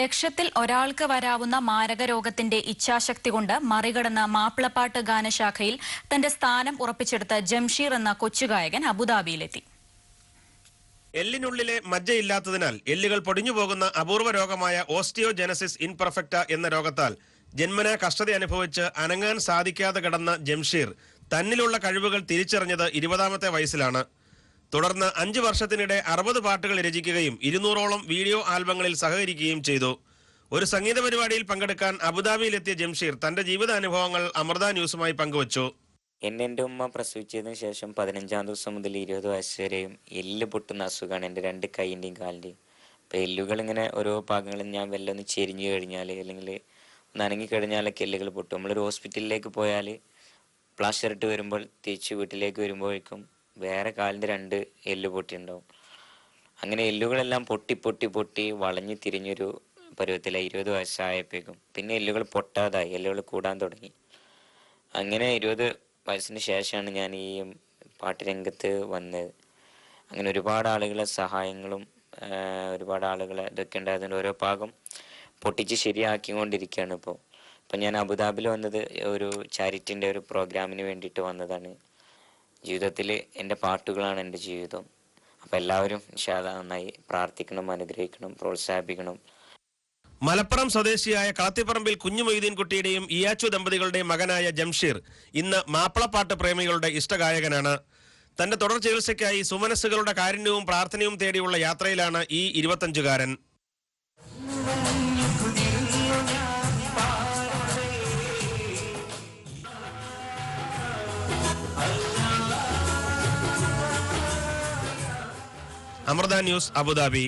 ലക്ഷത്തിൽ ഒരാൾക്ക് വരാവുന്ന മാരകരോഗത്തിന്റെ ഇച്ഛാശക്തി കൊണ്ട് മറികടന്ന് മാപ്പിളപ്പാട്ട് ഗാനശാഖയിൽ തന്റെ സ്ഥാനം ഉറപ്പിച്ചെടുത്ത ജംഷീർ എന്ന കൊച്ചുഗായകൻ അബുദാബിയിലെത്തി. എല്ലിനുള്ളിലെ മജ്ജയില്ലാത്തതിനാൽ എല്ലുകൾ പൊടിഞ്ഞുപോകുന്ന അപൂർവ രോഗമായ ഓസ്റ്റിയോജെനസിസ് ഇൻപെർഫെക്റ്റ എന്ന രോഗത്താൽ ജന്മനാ കഷ്ടത അനുഭവിച്ച് അനങ്ങാൻ സാധിക്കാതെ കിടന്ന ജംഷീർ തന്നിലുള്ള കഴിവുകൾ തിരിച്ചറിഞ്ഞത് 20ാമത്തെ വയസ്സിലാണ്. തുടർന്ന് 5 വർഷത്തിനിടെ 60 പാട്ടുകൾ രചിക്കുകയും 200ഓളം വീഡിയോ ആൽബങ്ങളിൽ സഹകരിക്കുകയും ചെയ്തു. ഒരു സംഗീത പരിപാടിയിൽ പങ്കെടുക്കാൻ അബുദാബിയിലെത്തിയ ജംഷീർ തന്റെ ജീവിതാനുഭവങ്ങൾ അമൃത ന്യൂസുമായി പങ്കുവച്ചു. എൻ്റെ ഉമ്മ പ്രസവിച്ചതിന് ശേഷം 15ാം ദിവസം മുതൽ 20 വയസ്സ് വരെയും എല്ല് പൊട്ടുന്ന അസുഖമാണ് എൻ്റെ 2 കൈയിൻ്റെയും കാലിൻ്റെയും. അപ്പോൾ എല്ലുകൾ ഇങ്ങനെ ഓരോ ഭാഗങ്ങളിൽ ഞാൻ വല്ലൊന്ന് ചെരിഞ്ഞു കഴിഞ്ഞാൽ അല്ലെങ്കിൽ നനങ്ങിക്കഴിഞ്ഞാലൊക്കെ എല്ലുകൾ പൊട്ടും. നമ്മളൊരു ഹോസ്പിറ്റലിലേക്ക് പോയാൽ പ്ലാസ്റ്റർ ഇട്ട് വരുമ്പോൾ തിരിച്ച് വീട്ടിലേക്ക് വരുമ്പോഴേക്കും വേറെ കാലിൻ്റെ 2 എല്ല് പൊട്ടിയുണ്ടാവും. അങ്ങനെ എല്ലുകളെല്ലാം പൊട്ടി പൊട്ടി പൊട്ടി വളഞ്ഞു തിരിഞ്ഞൊരു പരുവത്തിലായി 20 വയസ്സായപ്പോഴേക്കും. പിന്നെ എല്ലുകൾ പൊട്ടാതായി, എല്ലുകൾ കൂടാൻ തുടങ്ങി. അങ്ങനെ 20 വയസ്സിന് ശേഷമാണ് ഞാൻ ഈ പാട്ട് രംഗത്ത് വന്നത്. അങ്ങനെ ഒരുപാട് ആളുകളെ സഹായങ്ങളും ഒരുപാട് ആളുകളെ ഇതൊക്കെ ഉണ്ടായതുകൊണ്ട് ഓരോ ഭാഗം പൊട്ടിച്ച് ശരിയാക്കിക്കൊണ്ടിരിക്കുകയാണ് ഇപ്പോൾ. ഇപ്പം ഞാൻ അബുദാബിയിൽ വന്നത് ഒരു ചാരിറ്റിൻ്റെ ഒരു പ്രോഗ്രാമിന് വേണ്ടിയിട്ട് വന്നതാണ്. ജീവിതത്തിൽ എൻ്റെ പാട്ടുകളാണ് എൻ്റെ ജീവിതം. അപ്പം എല്ലാവരും ഇൻഷാ അല്ലാഹ് നന്നായി പ്രാർത്ഥിക്കണം, അനുഗ്രഹിക്കണം, പ്രോത്സാഹിപ്പിക്കണം. മലപ്പുറം സ്വദേശിയായ കളത്തിപ്പറമ്പിൽ കുഞ്ഞു മൊയ്തീൻകുട്ടിയുടെയും ഇയാച്ചു ദമ്പതികളുടെയും മകനായ ജംഷീർ ഇന്ന് മാപ്പിളപ്പാട്ട് പ്രേമികളുടെ ഇഷ്ടഗായകനാണ്. തന്റെ തുടർ ചികിത്സയ്ക്കായി സുമനസ്സുകളുടെ കാരുണ്യവും പ്രാർത്ഥനയും തേടിയുള്ള യാത്രയിലാണ് ഈ 25-കാരൻ. Amrita news, Abu Dhabi.